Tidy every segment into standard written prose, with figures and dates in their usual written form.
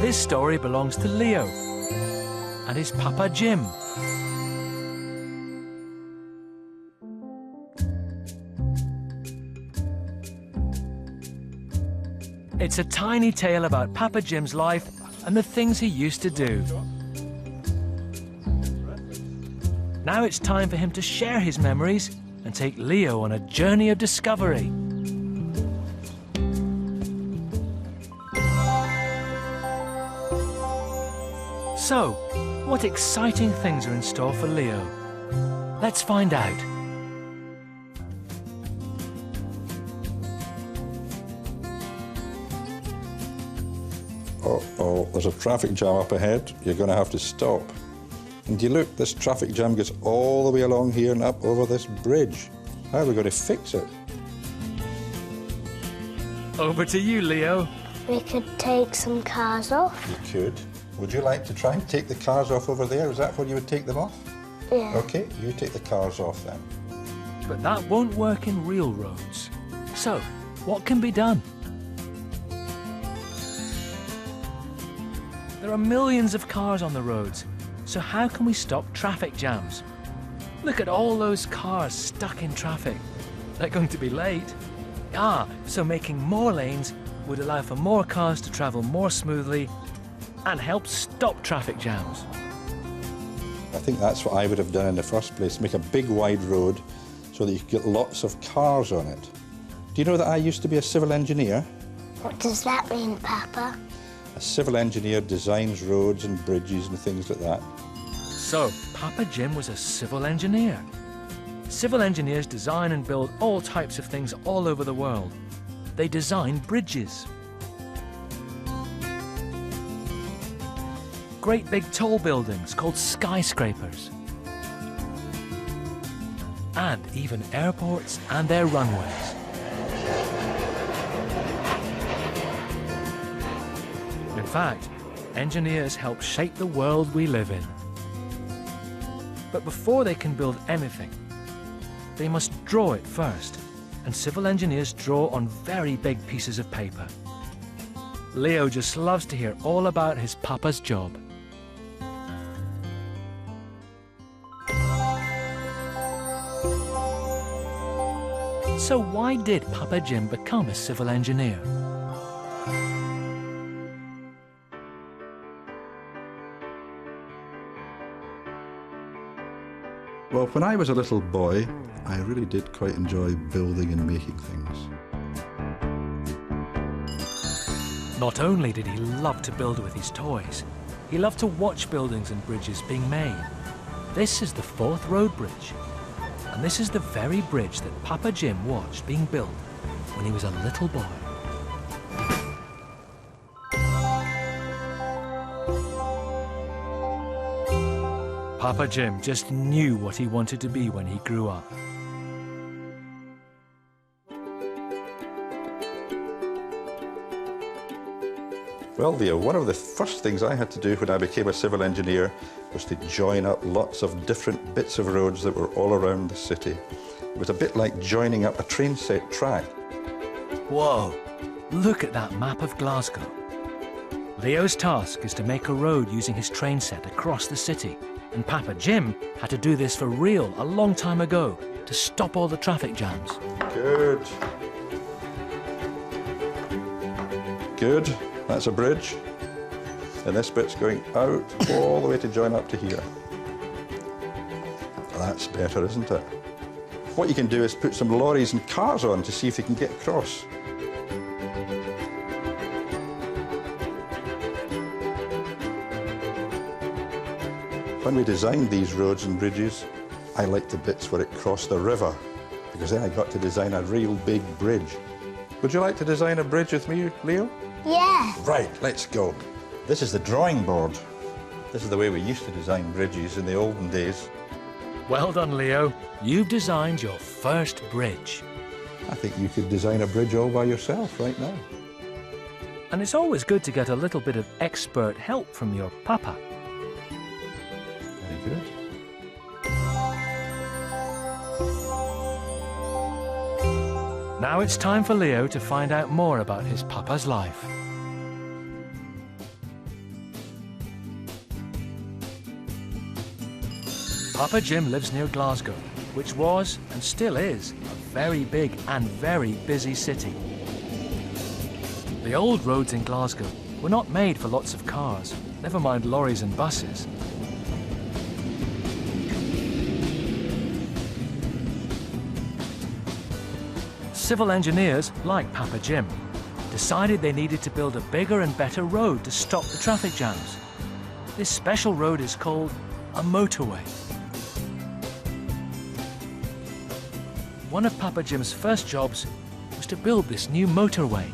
This story belongs to Leo and his Papa Jim. It's a tiny tale about Papa Jim's life and the things he used to do. Now it's time for him to share his memories and take Leo on a journey of discovery. So, what exciting things are in store for Leo? Let's find out. Uh-oh, there's a traffic jam up ahead. You're going to have to stop. And you look, this traffic jam gets all the way along here and up over this bridge. How are we going to fix it? Over to you, Leo. We could take some cars off. You could. Would you like to try and take the cars off over there? Is that where you would take them off? Yeah. OK, you take the cars off then. But that won't work in real roads. So, what can be done? There are millions of cars on the roads, so how can we stop traffic jams? Look at all those cars stuck in traffic. They're going to be late. So making more lanes would allow for more cars to travel more smoothly and help stop traffic jams. I think that's what I would have done in the first place, make a big wide road so that you could get lots of cars on it. Do you know that I used to be a civil engineer? What does that mean, Papa? A civil engineer designs roads and bridges and things like that. So, Papa Jim was a civil engineer. Civil engineers design and build all types of things all over the world. They design bridges. Great big tall buildings called skyscrapers. And even airports and their runways. In fact, engineers help shape the world we live in. But before they can build anything, they must draw it first, and civil engineers draw on very big pieces of paper. Leo just loves to hear all about his papa's job. So why did Papa Jim become a civil engineer? Well, when I was a little boy, I really did quite enjoy building and making things. Not only did he love to build with his toys, he loved to watch buildings and bridges being made. This is the Forth Road Bridge, and this is the very bridge that Papa Jim watched being built when he was a little boy. Papa Jim just knew what he wanted to be when he grew up. Well, Leo, one of the first things I had to do when I became a civil engineer was to join up lots of different bits of roads that were all around the city. It was a bit like joining up a train set track. Whoa, look at that map of Glasgow. Leo's task is to make a road using his train set across the city. And Papa Jim had to do this for real a long time ago to stop all the traffic jams. Good. Good. That's a bridge. And this bit's going out all the way to join up to here. That's better, isn't it? What you can do is put some lorries and cars on to see if you can get across. When we designed these roads and bridges, I liked the bits where it crossed the river, because then I got to design a real big bridge. Would you like to design a bridge with me, Leo? Yeah. Right, let's go. This is the drawing board. This is the way we used to design bridges in the olden days. Well done, Leo. You've designed your first bridge. I think you could design a bridge all by yourself right now. And it's always good to get a little bit of expert help from your papa. Very good. Now it's time for Leo to find out more about his papa's life. Papa Jim lives near Glasgow, which was, and still is, a very big and very busy city. The old roads in Glasgow were not made for lots of cars, never mind lorries and buses. Civil engineers, like Papa Jim, decided they needed to build a bigger and better road to stop the traffic jams. This special road is called a motorway. One of Papa Jim's first jobs was to build this new motorway.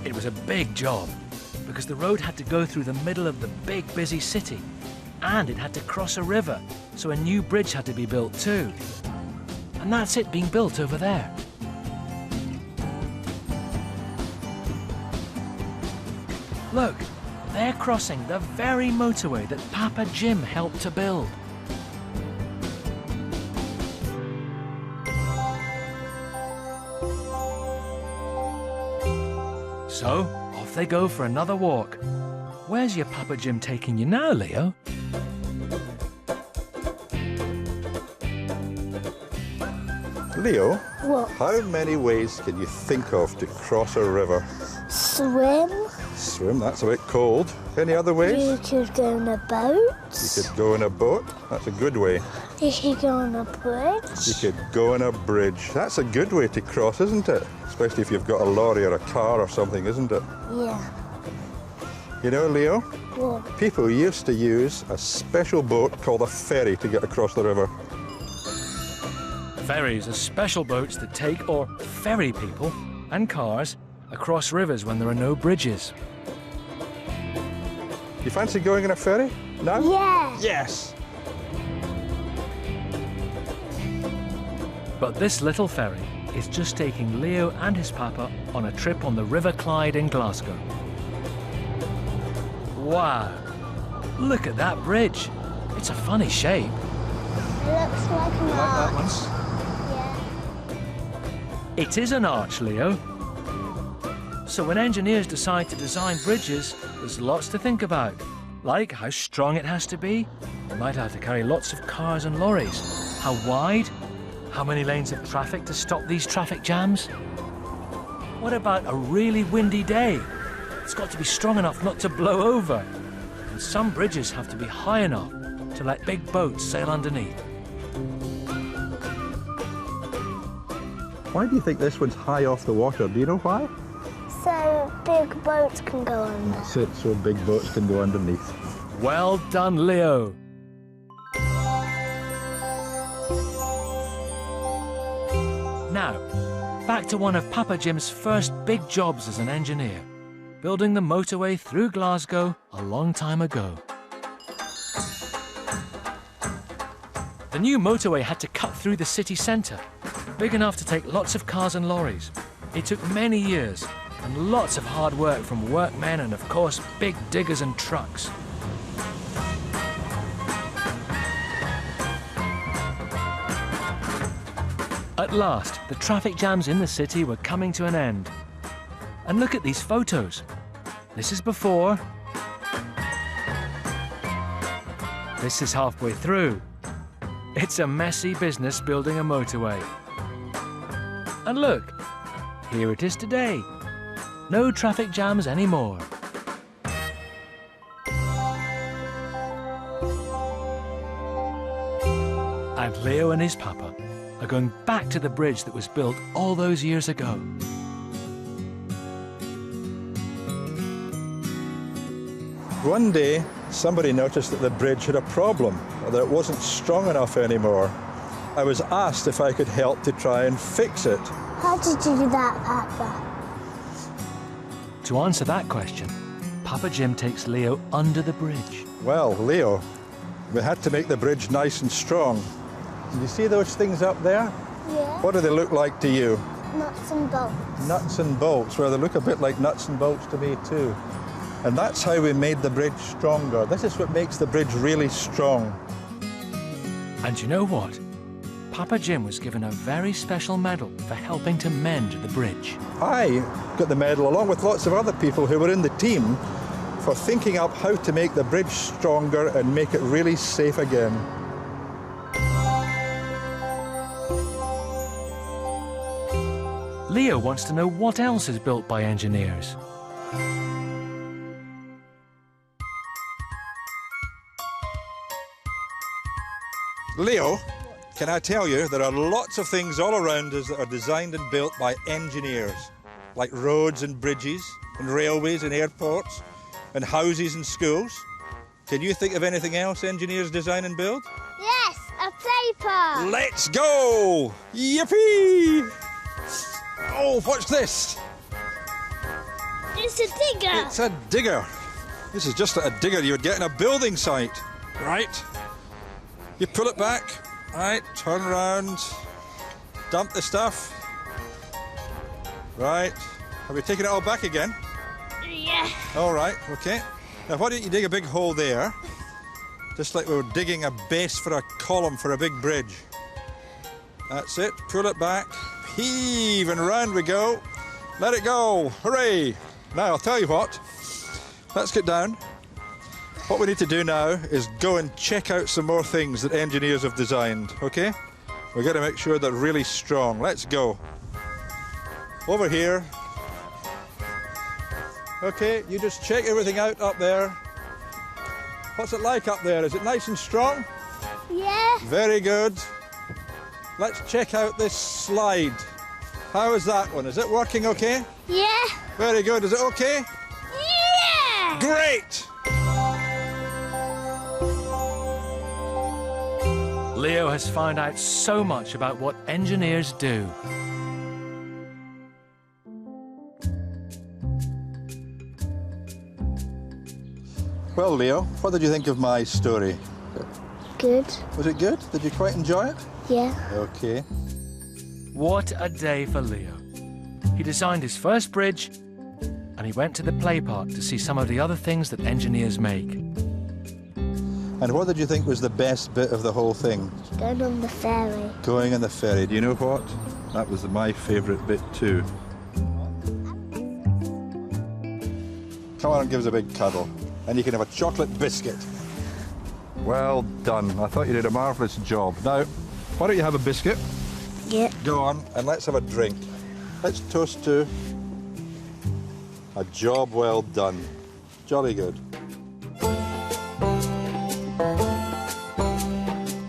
It was a big job because the road had to go through the middle of the big busy city, and it had to cross a river, so a new bridge had to be built too. And that's it being built over there. Look, they're crossing the very motorway that Papa Jim helped to build. So, off they go for another walk. Where's your Papa Jim taking you now, Leo? Leo, What? how many ways can you think of to cross a river? Swim. Swim, that's a bit cold. Any other ways? You could go on a boat. You could go in a boat. That's a good way. You could go on a bridge. You could go on a bridge. That's a good way to cross, isn't it? Especially if you've got a lorry or a car or something, isn't it? Yeah. You know, Leo, What? people used to use a special boat called a ferry to get across the river. Ferries are special boats that take or ferry people and cars across rivers when there are no bridges. You fancy going in a ferry? No? Yeah. Yes. But this little ferry is just taking Leo and his papa on a trip on the River Clyde in Glasgow. Wow! Look at that bridge. It's a funny shape. It looks like an arch. Yeah. It is an arch, Leo. So when engineers decide to design bridges, there's lots to think about. Like how strong it has to be. It might have to carry lots of cars and lorries. How wide? How many lanes of traffic to stop these traffic jams? What about a really windy day? It's got to be strong enough not to blow over. And some bridges have to be high enough to let big boats sail underneath. Why do you think this one's high off the water? Do you know why? So big boats can go on there. That's it, so big boats can go underneath. Well done, Leo. Now, back to one of Papa Jim's first big jobs as an engineer, building the motorway through Glasgow a long time ago. The new motorway had to cut through the city centre, big enough to take lots of cars and lorries. It took many years and lots of hard work from workmen and, of course, big diggers and trucks. At last, the traffic jams in the city were coming to an end. And look at these photos. This is before. This is halfway through. It's a messy business building a motorway. And look, here it is today. No traffic jams anymore. And Leo and his papa are going back to the bridge that was built all those years ago. One day, somebody noticed that the bridge had a problem, or that it wasn't strong enough anymore. I was asked if I could help to try and fix it. How did you do that, Papa? To answer that question, Papa Jim takes Leo under the bridge. Well, Leo, we had to make the bridge nice and strong. Do you see those things up there? Yeah. What do they look like to you? Nuts and bolts. Nuts and bolts. Well, they look a bit like nuts and bolts to me too. And that's how we made the bridge stronger. This is what makes the bridge really strong. And you know what? Papa Jim was given a very special medal for helping to mend the bridge. I got the medal along with lots of other people who were in the team for thinking up how to make the bridge stronger and make it really safe again. Leo wants to know what else is built by engineers. Leo, can I tell you, there are lots of things all around us that are designed and built by engineers, like roads and bridges, and railways and airports, and houses and schools. Can you think of anything else engineers design and build? Yes, a paper. Let's go! Yippee! Oh, what's this? It's a digger. It's a digger. This is just like a digger you would get in a building site, right? You pull it back, right, turn around, dump the stuff. Right, have we taken it all back again? Yeah. All right, okay. Now why don't you dig a big hole there, just like we were digging a base for a column for a big bridge. That's it, pull it back, heave, and round we go. Let it go, hooray. Now I'll tell you what, let's get down. What we need to do now is go and check out some more things that engineers have designed, okay? We've got to make sure they're really strong. Let's go. Over here. Okay, you just check everything out up there. What's it like up there? Is it nice and strong? Yeah. Very good. Let's check out this slide. How is that one? Is it working okay? Yeah. Very good. Is it okay? Yeah. Great! Leo has found out so much about what engineers do. Well, Leo, what did you think of my story? Good. Was it good? Did you quite enjoy it? Yeah. Okay. What a day for Leo. He designed his first bridge and he went to the play park to see some of the other things that engineers make. And what did you think was the best bit of the whole thing? Going on the ferry. Going on the ferry. Do you know what? That was my favourite bit too. Come on and give us a big cuddle. And you can have a chocolate biscuit. Well done. I thought you did a marvellous job. Now, why don't you have a biscuit? Yeah. Go on, and let's have a drink. Let's toast to a job well done. Jolly good.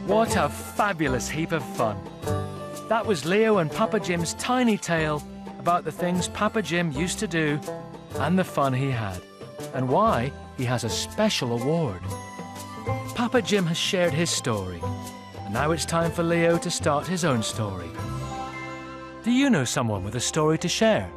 What a fabulous heap of fun. That was Leo and Papa Jim's tiny tale about the things Papa Jim used to do and the fun he had, and why he has a special award. Papa Jim has shared his story, and now it's time for Leo to start his own story. Do you know someone with a story to share?